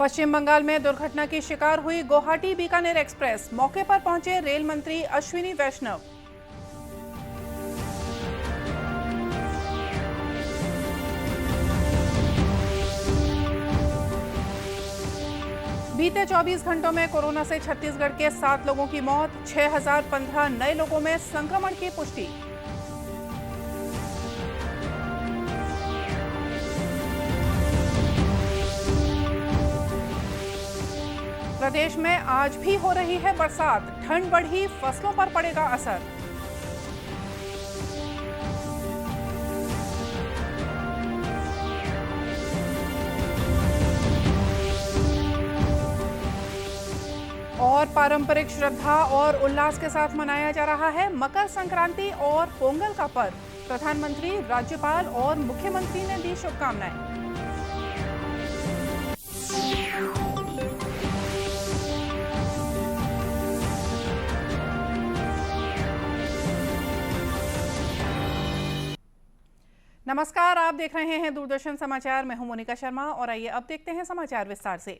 पश्चिम बंगाल में दुर्घटना की शिकार हुई गुवाहाटी बीकानेर एक्सप्रेस। मौके पर पहुंचे रेल मंत्री अश्विनी वैष्णव। बीते 24 घंटों में कोरोना से छत्तीसगढ़ के 7 लोगों की मौत, 6015 नए लोगों में संक्रमण की पुष्टि। प्रदेश में आज भी हो रही है बरसात, ठंड बढ़ी, फसलों पर पड़ेगा असर। और पारंपरिक श्रद्धा और उल्लास के साथ मनाया जा रहा है मकर संक्रांति और पोंगल का पर्व। प्रधानमंत्री, राज्यपाल और मुख्यमंत्री ने दी शुभकामनाएं। नमस्कार, आप देख रहे हैं दूरदर्शन समाचार। मैं हूं मोनिका शर्मा और आइए अब देखते हैं समाचार विस्तार से।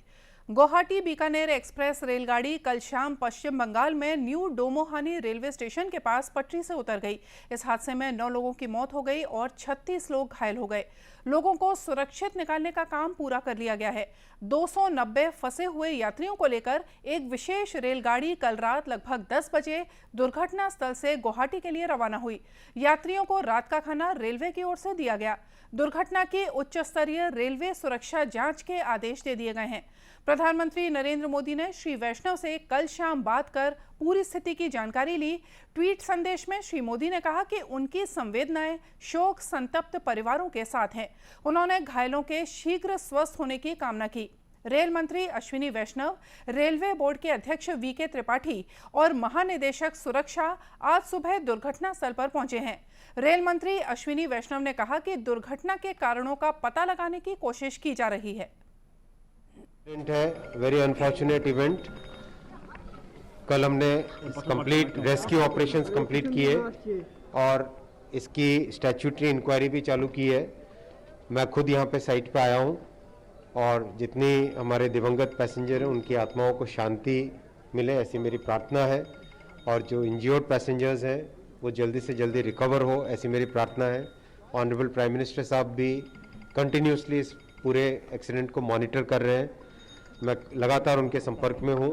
गुवाहाटी बीकानेर एक्सप्रेस रेलगाड़ी कल शाम पश्चिम बंगाल में न्यू डोमोहानी रेलवे स्टेशन के पास पटरी से उतर गई। इस हादसे में 9 लोगों की मौत हो गई और 36 लोग घायल हो गए। लोगों को सुरक्षित निकालने का काम पूरा कर लिया गया है। 290 फंसे हुए यात्रियों को लेकर एक विशेष रेलगाड़ी कल रात लगभग 10 बजे दुर्घटना स्थल से गुवाहाटी के लिए रवाना हुई। यात्रियों को रात का खाना रेलवे की ओर से दिया गया। दुर्घटना की उच्च स्तरीय रेलवे सुरक्षा जांच के आदेश दे दिए गए हैं। प्रधानमंत्री नरेंद्र मोदी ने श्री वैष्णव से कल शाम बात कर पूरी स्थिति की जानकारी ली। ट्वीट संदेश में श्री मोदी ने कहा कि उनकी संवेदनाएं शोक संतप्त परिवारों के साथ हैं। उन्होंने घायलों के शीघ्र स्वस्थ होने की कामना की। रेल मंत्री अश्विनी वैष्णव, रेलवे बोर्ड के अध्यक्ष वीके त्रिपाठी और महानिदेशक सुरक्षा आज सुबह दुर्घटना स्थल पर पहुंचे हैं। रेल मंत्री अश्विनी वैष्णव ने कहा कि दुर्घटना के कारणों का पता लगाने की कोशिश की जा रही है। Very unfortunate event. कल हमने कंप्लीट रेस्क्यू ऑपरेशंस कंप्लीट किए और इसकी स्टैट्यूटरी इंक्वायरी भी चालू की है। मैं खुद यहाँ पे साइट पे आया हूँ और जितनी हमारे दिवंगत पैसेंजर हैं उनकी आत्माओं को शांति मिले ऐसी मेरी प्रार्थना है, और जो इंज्योर्ड पैसेंजर्स हैं वो जल्दी से जल्दी रिकवर हो ऐसी मेरी प्रार्थना है। ऑनरेबल प्राइम मिनिस्टर साहब भी कंटिन्यूसली इस पूरे एक्सीडेंट को मॉनिटर कर रहे हैं। मैं लगातार उनके संपर्क में हूं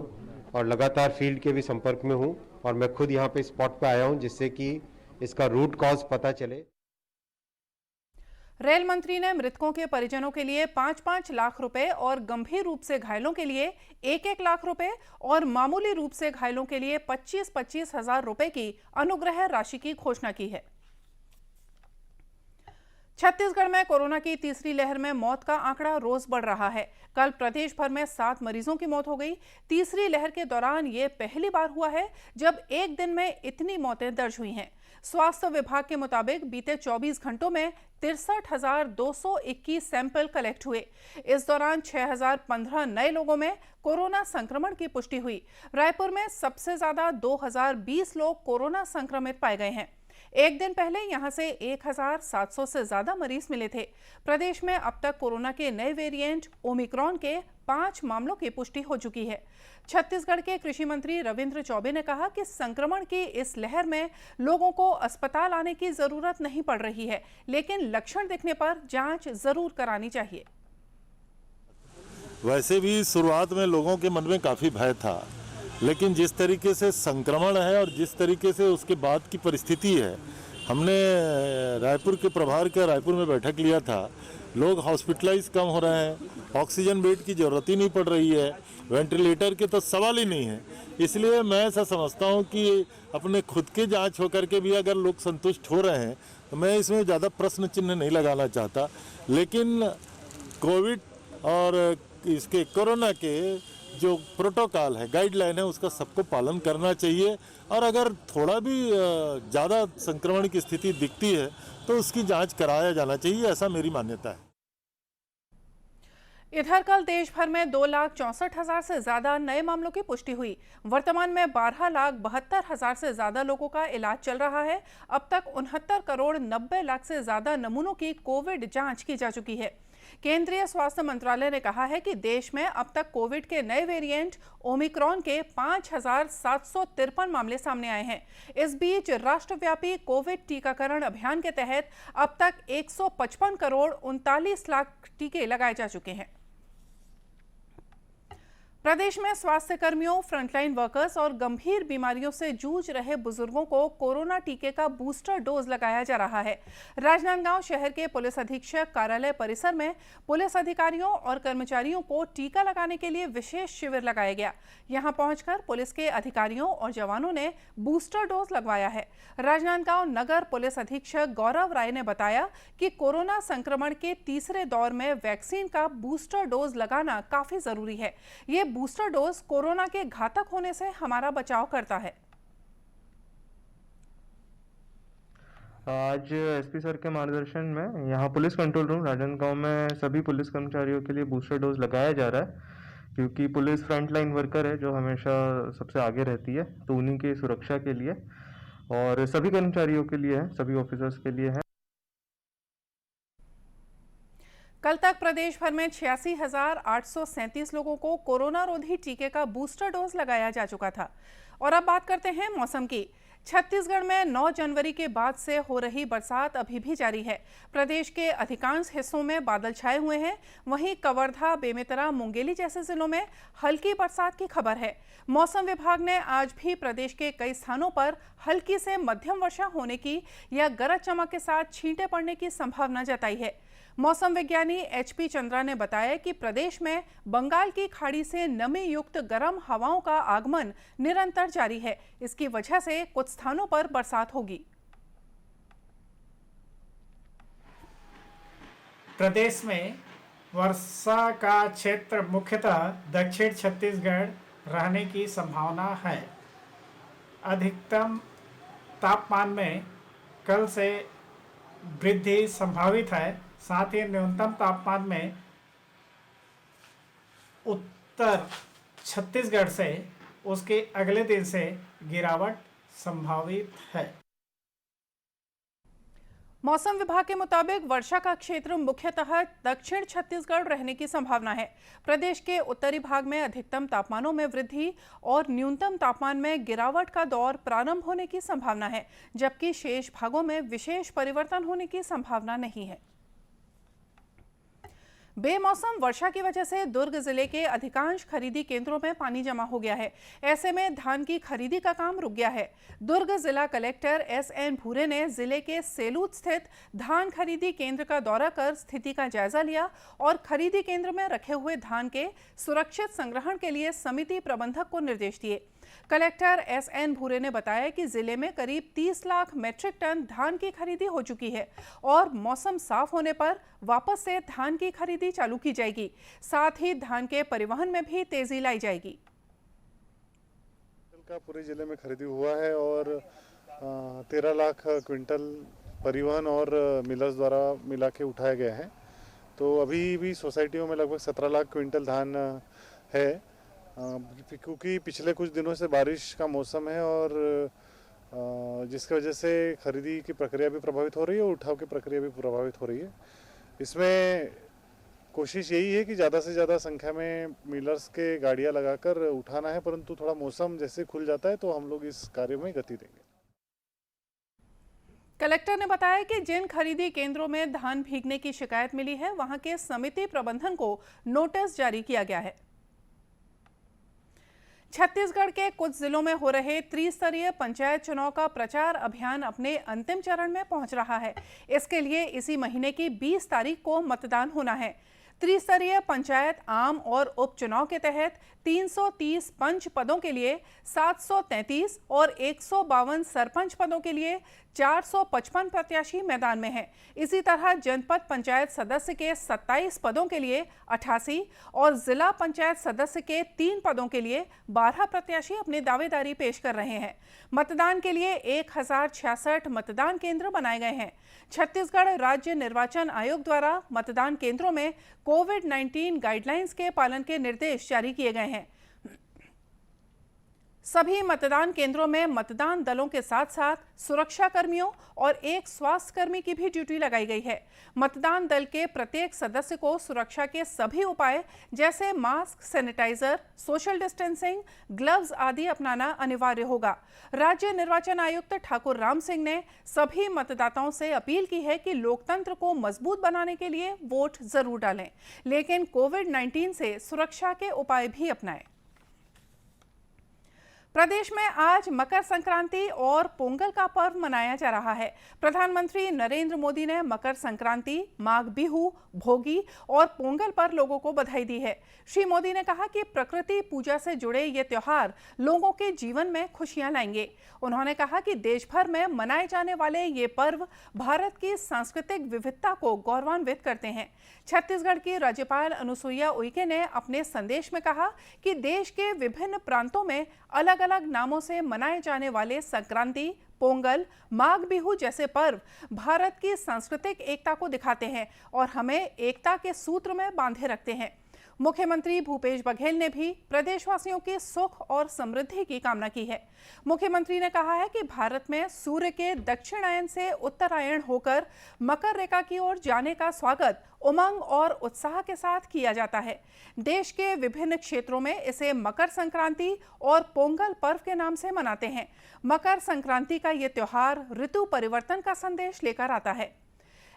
और लगातार फील्ड के भी संपर्क में हूं, और मैं खुद यहां पे स्पॉट पे आया हूं जिससे कि इसका रूट कॉज पता चले। रेल मंत्री ने मृतकों के परिजनों के लिए 5-5 लाख रुपए और गंभीर रूप से घायलों के लिए 1-1 लाख रुपए और मामूली रूप से घायलों के लिए 25-25 हजार रुपए की अनुग्रह राशि की घोषणा की है। छत्तीसगढ़ में कोरोना की तीसरी लहर में मौत का आंकड़ा रोज बढ़ रहा है। कल प्रदेश भर में 7 मरीजों की मौत हो गई। तीसरी लहर के दौरान ये पहली बार हुआ है जब एक दिन में इतनी मौतें दर्ज हुई हैं। स्वास्थ्य विभाग के मुताबिक बीते 24 घंटों में 63,221 सैंपल कलेक्ट हुए। इस दौरान 6,015 नए लोगों में कोरोना संक्रमण की पुष्टि हुई। रायपुर में सबसे ज्यादा 2,020 लोग कोरोना संक्रमित पाए गए हैं। एक दिन पहले यहां से 1,700 से ज्यादा मरीज मिले थे। प्रदेश में अब तक कोरोना के नए वेरिएंट ओमिक्रॉन के 5 मामलों की पुष्टि हो चुकी है। छत्तीसगढ़ के कृषि मंत्री रविंद्र चौबे ने कहा कि संक्रमण की इस लहर में लोगों को अस्पताल आने की जरूरत नहीं पड़ रही है, लेकिन लक्षण दिखने पर जांच जरूर करानी चाहिए। वैसे भी शुरुआत में लोगों के मन में काफी भय था, लेकिन जिस तरीके से संक्रमण है और जिस तरीके से उसके बाद की परिस्थिति है, हमने रायपुर के प्रभार का रायपुर में बैठक लिया था। लोग हॉस्पिटलाइज कम हो रहे हैं, ऑक्सीजन बेड की ज़रूरत ही नहीं पड़ रही है, वेंटिलेटर के तो सवाल ही नहीं है। इसलिए मैं ऐसा समझता हूं कि अपने खुद के जांच होकर के भी अगर लोग संतुष्ट हो रहे हैं तो मैं इसमें ज़्यादा प्रश्न चिन्ह नहीं लगाना चाहता। लेकिन कोविड और इसके कोरोना के जो प्रोटोकॉल है, गाइडलाइन है, उसका सबको पालन करना चाहिए, और अगर थोड़ा भी ज़्यादा संक्रमण की स्थिति दिखती है तो उसकी जांच कराया जाना चाहिए, ऐसा मेरी मान्यता है। इधर कल देश भर में 2,64,000 से ज्यादा नए मामलों की पुष्टि हुई। वर्तमान में 12,72,000 से ज्यादा लोगों का इलाज चल रहा है। अब तक 69 करोड़ 90 लाख से ज्यादा नमूनों की कोविड जांच की जा चुकी है। केंद्रीय स्वास्थ्य मंत्रालय ने कहा है कि देश में अब तक कोविड के नए वेरिएंट ओमिक्रॉन के 5,753 मामले सामने आए हैं। इस बीच राष्ट्रव्यापी कोविड टीकाकरण अभियान के तहत अब तक 155 करोड़ 39 लाख टीके लगाए जा चुके हैं। प्रदेश में स्वास्थ्य कर्मियों, फ्रंटलाइन वर्कर्स और गंभीर बीमारियों से जूझ रहे बुजुर्गों को कोरोना टीके का बूस्टर डोज लगाया जा रहा है। राजनांदगांव शहर के पुलिस अधीक्षक कार्यालय परिसर में पुलिस अधिकारियों और कर्मचारियों को टीका लगाने के लिए विशेष शिविर लगाया गया। यहां पहुंचकर पुलिस के अधिकारियों और जवानों ने बूस्टर डोज लगवाया है। राजनांदगांव नगर पुलिस अधीक्षक गौरव राय ने बताया कि कोरोना संक्रमण के तीसरे दौर में वैक्सीन का बूस्टर डोज लगाना काफी जरूरी है। ये बूस्टर डोज कोरोना के घातक होने से हमारा बचाव करता है। आज एसपी सर के मार्गदर्शन में यहाँ पुलिस कंट्रोल रूम राजनांदगांव में सभी पुलिस कर्मचारियों के लिए बूस्टर डोज लगाया जा रहा है, क्योंकि पुलिस फ्रंट लाइन वर्कर है जो हमेशा सबसे आगे रहती है, तो उन्हीं की सुरक्षा के लिए और सभी कर्मचारियों के लिए है, सभी ऑफिसर्स के लिए है। कल तक प्रदेश भर में 86,837 लोगों को कोरोना रोधी टीके का बूस्टर डोज लगाया जा चुका था। और अब बात करते हैं मौसम की। छत्तीसगढ़ में 9 जनवरी के बाद से हो रही बरसात अभी भी जारी है। प्रदेश के अधिकांश हिस्सों में बादल छाए हुए हैं। वहीं कवर्धा, बेमेतरा, मुंगेली जैसे जिलों में हल्की बरसात की खबर है। मौसम विभाग ने आज भी प्रदेश के कई स्थानों पर हल्की से मध्यम वर्षा होने की या गरज चमक के साथ छींटे पड़ने की संभावना जताई है। मौसम विज्ञानी HP चंद्रा ने बताया कि प्रदेश में बंगाल की खाड़ी से नमी युक्त गर्म हवाओं का आगमन निरंतर जारी है। इसकी वजह से कुछ स्थानों पर बरसात होगी। प्रदेश में वर्षा का क्षेत्र मुख्यतः दक्षिण छत्तीसगढ़ रहने की संभावना है। अधिकतम तापमान में कल से वृद्धि संभावित है। साथ ही न्यूनतम तापमान में उत्तर छत्तीसगढ़ से उसके अगले दिन से गिरावट संभावित है। मौसम विभाग के मुताबिक वर्षा का क्षेत्र मुख्यतः दक्षिण छत्तीसगढ़ रहने की संभावना है। प्रदेश के उत्तरी भाग में अधिकतम तापमानों में वृद्धि और न्यूनतम तापमान में गिरावट का दौर प्रारंभ होने की संभावना है, जबकि शेष भागों में विशेष परिवर्तन होने की संभावना नहीं है। बेमौसम वर्षा की वजह से दुर्ग जिले के अधिकांश खरीदी केंद्रों में पानी जमा हो गया है। ऐसे में धान की खरीदी का काम रुक गया है। दुर्ग जिला कलेक्टर SN भूरे ने जिले के सेलूद स्थित धान खरीदी केंद्र का दौरा कर स्थिति का जायजा लिया और खरीदी केंद्र में रखे हुए धान के सुरक्षित संग्रहण के लिए समिति प्रबंधक को निर्देश दिए। कलेक्टर SN भूरे ने बताया कि जिले में करीब 30 लाख मीट्रिक टन धान की खरीदी हो चुकी है और मौसम साफ होने पर वापस से धान की खरीदी चालू की जाएगी। साथ ही धान के परिवहन में भी तेजी लाई जाएगी। का पूरे जिले में खरीदी हुआ है और 13 लाख क्विंटल परिवहन और मिलर्स द्वारा मिला के उठाया गया है। तो अभी भी सोसाइटियों में लगभग 17 लाख क्विंटल धान है, क्योंकि पिछले कुछ दिनों से बारिश का मौसम है और जिसकी वजह से खरीदी की प्रक्रिया भी प्रभावित हो रही है और उठाव की प्रक्रिया भी प्रभावित हो रही है। इसमें कोशिश यही है कि ज़्यादा से ज़्यादा संख्या में मिलर्स के गाड़ियां लगाकर उठाना है, परंतु थोड़ा मौसम जैसे खुल जाता है तो हम लोग इस कार्य में गति देंगे। कलेक्टर ने बताया कि जिन खरीदी केंद्रों में धान भीगने की शिकायत मिली है, वहां के समिति प्रबंधन को नोटिस जारी किया गया है। छत्तीसगढ़ के कुछ जिलों में हो रहे त्रिस्तरीय पंचायत चुनाव का प्रचार अभियान अपने अंतिम चरण में पहुंच रहा है। इसके लिए इसी महीने की 20 तारीख को मतदान होना है। त्रिस्तरीय पंचायत आम और उपचुनाव के तहत 330 पंच पदों के लिए 733 और 152 सरपंच पदों के लिए 455 प्रत्याशी मैदान में हैं। इसी तरह जनपद पंचायत सदस्य के 27 पदों के लिए 88 और जिला पंचायत सदस्य के 3 पदों के लिए 12 प्रत्याशी अपनी दावेदारी पेश कर रहे हैं। मतदान के लिए 1066 मतदान केंद्र बनाए गए हैं। छत्तीसगढ़ राज्य निर्वाचन आयोग द्वारा मतदान केंद्रों में कोविड-19 गाइडलाइंस के पालन के निर्देश जारी किए गए हैं। सभी मतदान केंद्रों में मतदान दलों के साथ साथ सुरक्षा कर्मियों और एक स्वास्थ्य कर्मी की भी ड्यूटी लगाई गई है। मतदान दल के प्रत्येक सदस्य को सुरक्षा के सभी उपाय जैसे mask, sanitiser, social distancing, gloves आदि अपनाना अनिवार्य होगा। राज्य निर्वाचन आयुक्त ठाकुर राम सिंह ने सभी मतदाताओं से अपील की है कि लोकतंत्र को मजबूत बनाने के लिए वोट जरूर डालें, लेकिन कोविड-19 से सुरक्षा के उपाय भी अपनाएं। प्रदेश में आज मकर संक्रांति और पोंगल का पर्व मनाया जा रहा है। प्रधानमंत्री नरेंद्र मोदी ने मकर संक्रांति, माघ बिहू, भोगी और पोंगल पर लोगों को बधाई दी है। श्री मोदी ने कहा कि प्रकृति पूजा से जुड़े ये त्योहार लोगों के जीवन में खुशियां लाएंगे। उन्होंने कहा कि देश भर में मनाए जाने वाले ये पर्व भारत की सांस्कृतिक विविधता को गौरवान्वित करते हैं। छत्तीसगढ़ की राज्यपाल अनुसुईया उइके ने अपने संदेश में कहा कि देश के विभिन्न प्रांतों में अलग-अलग नामों से मनाए जाने वाले संक्रांति, पोंगल, माघ बिहू जैसे पर्व भारत की सांस्कृतिक एकता को दिखाते हैं और हमें एकता के सूत्र में बांधे रखते हैं। मुख्यमंत्री भूपेश बघेल ने भी प्रदेशवासियों की सुख और समृद्धि की कामना की है। मुख्यमंत्री ने कहा है कि भारत में सूर्य के दक्षिणायन से उत्तरायण होकर मकर रेखा की ओर जाने का स्वागत उमंग और उत्साह के साथ किया जाता है। देश के विभिन्न क्षेत्रों में इसे मकर संक्रांति और पोंगल पर्व के नाम से मनाते हैं। मकर संक्रांति का ये त्योहार ऋतु परिवर्तन का संदेश लेकर आता है।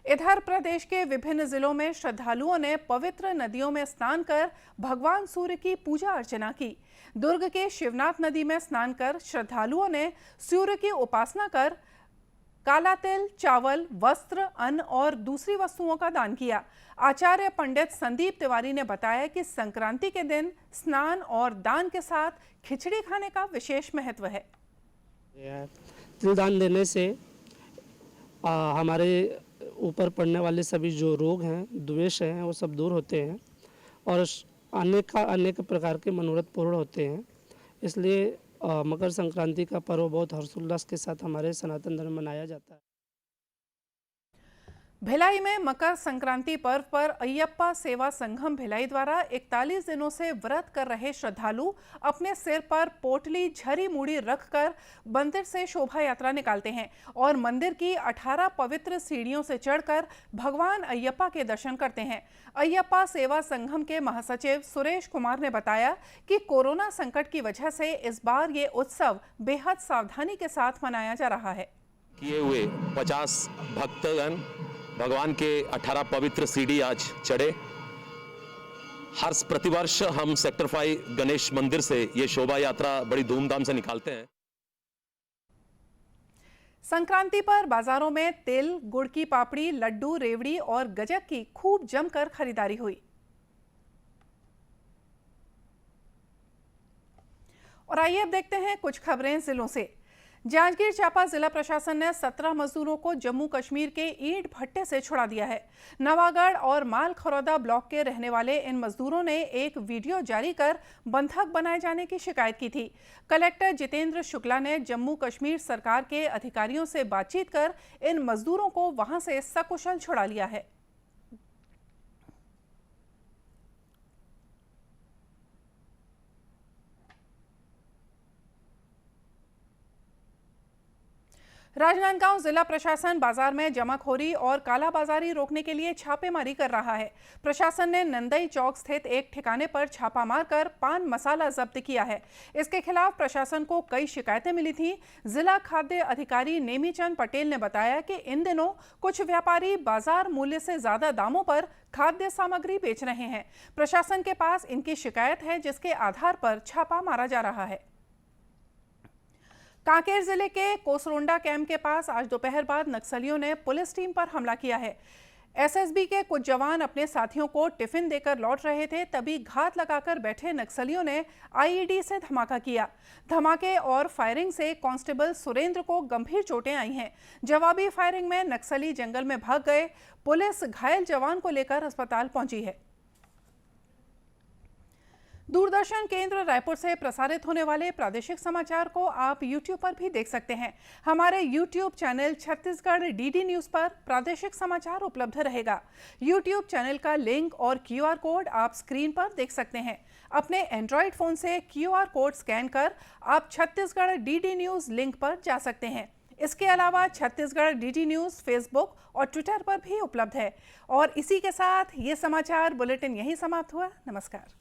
इधर प्रदेश के विभिन्न जिलों में श्रद्धालुओं ने पवित्र नदियों में स्नान कर भगवान सूर्य की पूजा अर्चना की। दुर्ग के शिवनाथ नदी में स्नान कर श्रद्धालुओं ने सूर्य की उपासना कर काला तिल, चावल, वस्त्र, अन्न और दूसरी वस्तुओं का दान किया। आचार्य पंडित संदीप तिवारी ने बताया कि संक्रांति के दिन स्नान और दान के साथ खिचड़ी खाने का विशेष महत्व है। तिल दान देने से हमारे ऊपर पड़ने वाले सभी जो रोग हैं, द्वेष हैं, वो सब दूर होते हैं और अनेक प्रकार के मनोरथ पूर्ण होते हैं। इसलिए मकर संक्रांति का पर्व बहुत हर्षोल्लास के साथ हमारे सनातन धर्म में मनाया जाता है। भिलाई में मकर संक्रांति पर्व पर अयप्पा सेवा संघम भिलाई द्वारा 41 दिनों से व्रत कर रहे श्रद्धालु अपने सिर पर पोटली झरी मूड़ी रखकर मंदिर से शोभा यात्रा निकालते हैं और मंदिर की 18 पवित्र सीढ़ियों से चढ़कर भगवान अयप्पा के दर्शन करते हैं। अयप्पा सेवा संघम के महासचिव सुरेश कुमार ने बताया कि कोरोना संकट की वजह से इस बार ये उत्सव बेहद सावधानी के साथ मनाया जा रहा है। किए हुए 50 भक्तगण भगवान के 18 पवित्र सीढ़ी आज चढ़े। हर प्रतिवर्ष हम सेक्टर 5 गणेश मंदिर से ये शोभा यात्रा बड़ी धूमधाम से निकालते हैं। संक्रांति पर बाजारों में तिल, गुड़ की पापड़ी, लड्डू, रेवड़ी और गजक की खूब जमकर खरीदारी हुई। और आइए अब देखते हैं कुछ खबरें जिलों से। जांजगीर चांपा जिला प्रशासन ने 17 मजदूरों को जम्मू कश्मीर के ईंट भट्टे से छुड़ा दिया है। नवागढ़ और माल खरौदा ब्लॉक के रहने वाले इन मजदूरों ने एक वीडियो जारी कर बंधक बनाए जाने की शिकायत की थी। कलेक्टर जितेंद्र शुक्ला ने जम्मू कश्मीर सरकार के अधिकारियों से बातचीत कर इन मजदूरों को वहां से सकुशल छुड़ा लिया है। राजनांदगांव जिला प्रशासन बाजार में जमाखोरी और कालाबाजारी रोकने के लिए छापेमारी कर रहा है। प्रशासन ने नंदई चौक स्थित एक ठिकाने पर छापा मारकर पान मसाला जब्त किया है। इसके खिलाफ प्रशासन को कई शिकायतें मिली थी। जिला खाद्य अधिकारी नेमीचंद पटेल ने बताया कि इन दिनों कुछ व्यापारी बाजार मूल्य से ज्यादा दामों पर खाद्य सामग्री बेच रहे हैं। प्रशासन के पास इनकी शिकायत है, जिसके आधार पर छापा मारा जा रहा है। कांकेर जिले के कोसरोंडा कैंप के पास आज दोपहर बाद नक्सलियों ने पुलिस टीम पर हमला किया है। एसएसबी के कुछ जवान अपने साथियों को टिफिन देकर लौट रहे थे, तभी घात लगाकर बैठे नक्सलियों ने आईईडी से धमाका किया। धमाके और फायरिंग से कांस्टेबल सुरेंद्र को गंभीर चोटें आई हैं। जवाबी फायरिंग में नक्सली जंगल में भाग गए। पुलिस घायल जवान को लेकर अस्पताल पहुंची है। दूरदर्शन केंद्र रायपुर से प्रसारित होने वाले प्रादेशिक समाचार को आप YouTube पर भी देख सकते हैं। हमारे YouTube channel Chhattisgarh DD news पर प्रादेशिक समाचार उपलब्ध रहेगा। YouTube चैनल का लिंक और QR कोड आप स्क्रीन पर देख सकते हैं। अपने एंड्रॉयड फ़ोन से QR कोड स्कैन कर आप छत्तीसगढ़ डीडी न्यूज़ लिंक पर जा सकते हैं। इसके अलावा छत्तीसगढ़ डीडी न्यूज़ फेसबुक और ट्विटर पर भी उपलब्ध है। और इसी के साथ ये समाचार बुलेटिन यहीं समाप्त हुआ। नमस्कार।